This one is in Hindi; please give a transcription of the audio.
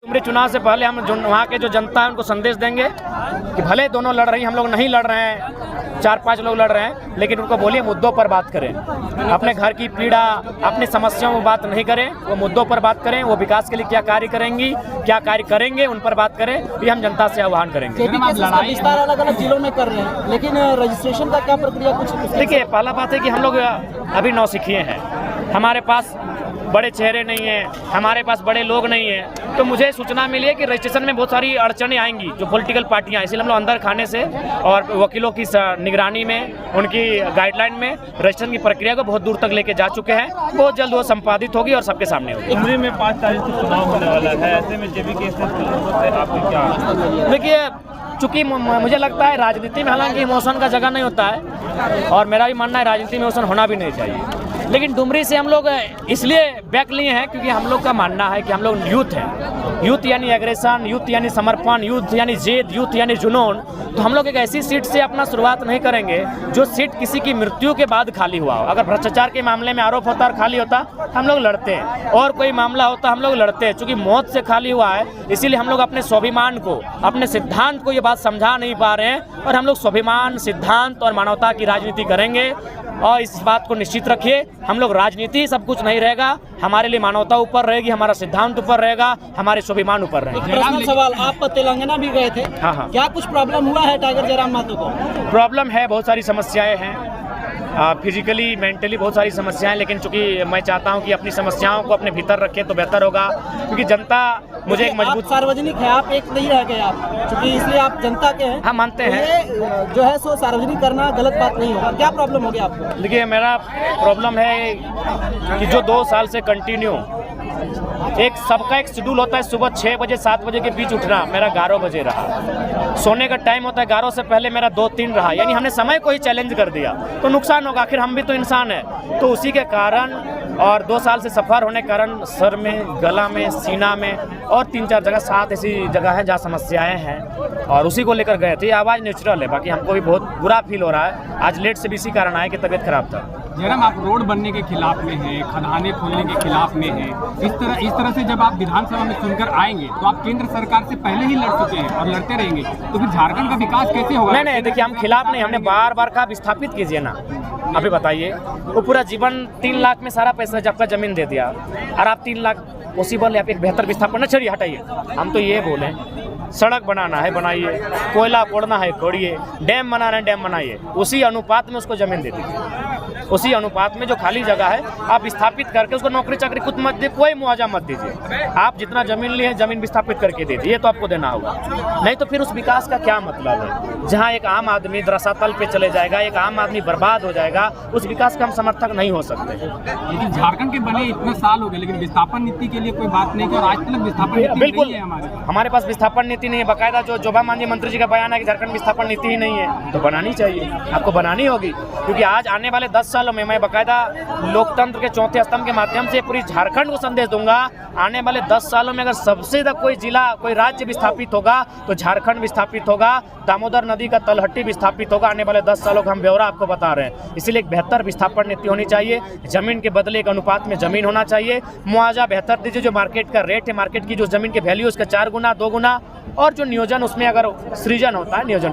डुमरी चुनाव से पहले हम वहाँ के जो जनता है उनको संदेश देंगे कि भले दोनों लड़ रही, हम लोग नहीं लड़ रहे हैं, 4-5 लोग लड़ रहे हैं, लेकिन उनको बोलिए मुद्दों पर बात करें, अपने घर की पीड़ा, अपनी समस्याओं में बात नहीं करें, वो मुद्दों पर बात करें, वो विकास के लिए क्या कार्य करेंगी, क्या कार्य करेंगे, उन पर बात करें। ये हम जनता से आह्वान करेंगे। विस्तार अलग अलग जिलों में कर रहे हैं, लेकिन रजिस्ट्रेशन का क्या प्रक्रिया कुछ? देखिए, पहला बात है कि हम लोग अभी नौसिखिए हैं, हमारे पास बड़े चेहरे नहीं हैं, हमारे पास बड़े लोग नहीं हैं, तो मुझे सूचना मिली है कि रजिस्ट्रेशन में बहुत सारी अड़चनें आएंगी जो पॉलिटिकल पार्टियां, इसलिए हम लोग अंदर खाने से और वकीलों की निगरानी में, उनकी गाइडलाइन में रजिस्ट्रेशन की प्रक्रिया को बहुत दूर तक लेके जा चुके हैं। बहुत जल्द वो संपादित होगी और सबके सामने होगी। डुमरी में 5 तारीख को चुनाव होने वाला है, ऐसे में जेबी के आपको क्या? देखिए, चूँकि मुझे लगता है राजनीति में हालांकि इमोशन का जगह नहीं होता है, और मेरा भी मानना है राजनीति में इमोशन होना भी नहीं चाहिए, लेकिन डुमरी से हम लोग इसलिए बैक लिए हैं क्योंकि हम लोग का मानना है कि हम लोग यूथ हैं। यूथ यानी एग्रेशन, यूथ यानी समर्पण, यूथ यानी जिद, यूथ यानी जुनून। तो हम लोग एक ऐसी सीट से अपना शुरुआत नहीं करेंगे जो सीट किसी की मृत्यु के बाद खाली हुआ हो। अगर भ्रष्टाचार के मामले में आरोप होता और खाली होता हम लोग लड़ते हैं, और कोई मामला होता हम लोग लड़ते हैं। चूँकि मौत से खाली हुआ है, इसीलिए हम लोग अपने स्वाभिमान को, अपने सिद्धांत को ये बात समझा नहीं पा रहे हैं, और हम लोग स्वाभिमान, सिद्धांत और मानवता की राजनीति करेंगे। और इस बात को निश्चित रखिए, हम लोग राजनीति सब कुछ नहीं रहेगा, हमारे लिए मानवता ऊपर रहेगी, हमारा सिद्धांत ऊपर रहेगा, हमारे स्वाभिमान ऊपर रहेगा। पर्सनल सवाल, आप तेलंगाना भी गए थे, हाँ, क्या कुछ प्रॉब्लम हुआ है टाइगर जयराम महतो को? प्रॉब्लम है, बहुत सारी समस्याएं हैं, फिजिकली मेंटली बहुत सारी समस्याएं, लेकिन चूंकि मैं चाहता हूं कि अपनी समस्याओं को अपने भीतर रखें तो बेहतर होगा, क्योंकि जनता मुझे एक मजबूत, सार्वजनिक है, आप एक नहीं रह गए आप, क्योंकि इसलिए आप जनता के हैं। हम मानते हैं ये जो है सो सार्वजनिक करना गलत बात नहीं होगा। क्या प्रॉब्लम हो गया आपको? देखिए, मेरा प्रॉब्लम है कि जो 2 साल से कंटिन्यू एक सबका एक शेड्यूल होता है, सुबह 6 बजे 7 बजे के बीच उठना, मेरा 11 बजे रहा। सोने का टाइम होता है 11 से पहले, मेरा 2-3 रहा। यानी हमने समय को ही चैलेंज कर दिया, तो नुकसान होगा, आखिर हम भी तो इंसान हैं। तो उसी के कारण, और 2 साल से सफ़र होने के कारण सर में, गला में, सीना में और 3-4 जगह, 7 ऐसी जगह है जहाँ समस्याएं हैं, और उसी को लेकर गए थे। आवाज़ नेचुरल है, बाकी हमको भी बहुत बुरा फील हो रहा है। आज लेट से भी इसी कारण आया कि तबीयत खराब था। जयराम, आप रोड बनने के खिलाफ में हैं, खदानें खोलने के खिलाफ में हैं, इस तरह से जब आप विधानसभा में सुनकर आएंगे तो आप केंद्र सरकार से पहले ही लड़ चुके हैं और लड़ते रहेंगे, तो फिर झारखंड का विकास कैसे होगा? नहीं, देखिए, हम खिलाफ नहीं, हमने बार कहा विस्थापित कीजिए ना। अभी बताइए, वो पूरा जीवन 3 लाख में सारा पैसा जब का जमीन दे दिया, और आप 3 लाख पॉसिबल है, आप एक बेहतर विस्थापन, चलिए हटाइए। हम तो ये बोले, सड़क बनाना है बनाइए, कोयला खोदना है खोदिए, डैम बनाना है डैम बनाइए, उसी अनुपात में उसको जमीन दे दीजिए। उसी अनुपात में जो खाली जगह है आप विस्थापित करके उसको नौकरी चाकरी कुछ मत दीजिए, कोई मुआवजा मत दीजिए। आप जितना जमीन लिए जमीन विस्थापित करके दे दीजिए, तो आपको देना होगा। नहीं तो फिर उस विकास का क्या मतलब है? जहाँ एक आम आदमी रसातल पे चले जाएगा, एक आम आदमी बर्बाद हो जाएगा, उस विकास का हम समर्थक नहीं हो सकते। लेकिन झारखंड के बने इतने साल हो गए, लेकिन विस्थापन नीति के लिए कोई बात नहीं की, और आज तक विस्थापन नीति बिल्कुल नहीं है हमारे पास विस्थापन नीति नहीं है। बाकायदा जो जोबा मांझी मंत्री जी का बयान है कि झारखंड विस्थापन नीति ही नहीं है, तो बनानी चाहिए, आपको बनानी होगी। क्योंकि आज आने वाले 10 सालों में मैं बाकायदा लोकतंत्र के 4थे स्तंभ के माध्यम से पूरी झारखंड को संदेश दूंगा, आने वाले 10 सालों में अगर सबसे ज्यादा कोई जिला, कोई राज्य विस्थापित होगा तो झारखंड विस्थापित होगा, दामोदर नदी का तलहटी विस्थापित होगा। आने वाले 10 सालों का हम ब्यौरा आपको बता रहे हैं। इसलिए एक बेहतर विस्थापन नीति होनी चाहिए, जमीन के बदले एक अनुपात में जमीन होना चाहिए, मुआवजा बेहतर दीजिए, जो मार्केट का रेट है, मार्केट की जो जमीन की वैल्यू उसका 4 गुना 2 गुना, और जो नियोजन उसमें अगर सृजन होता है नियोजन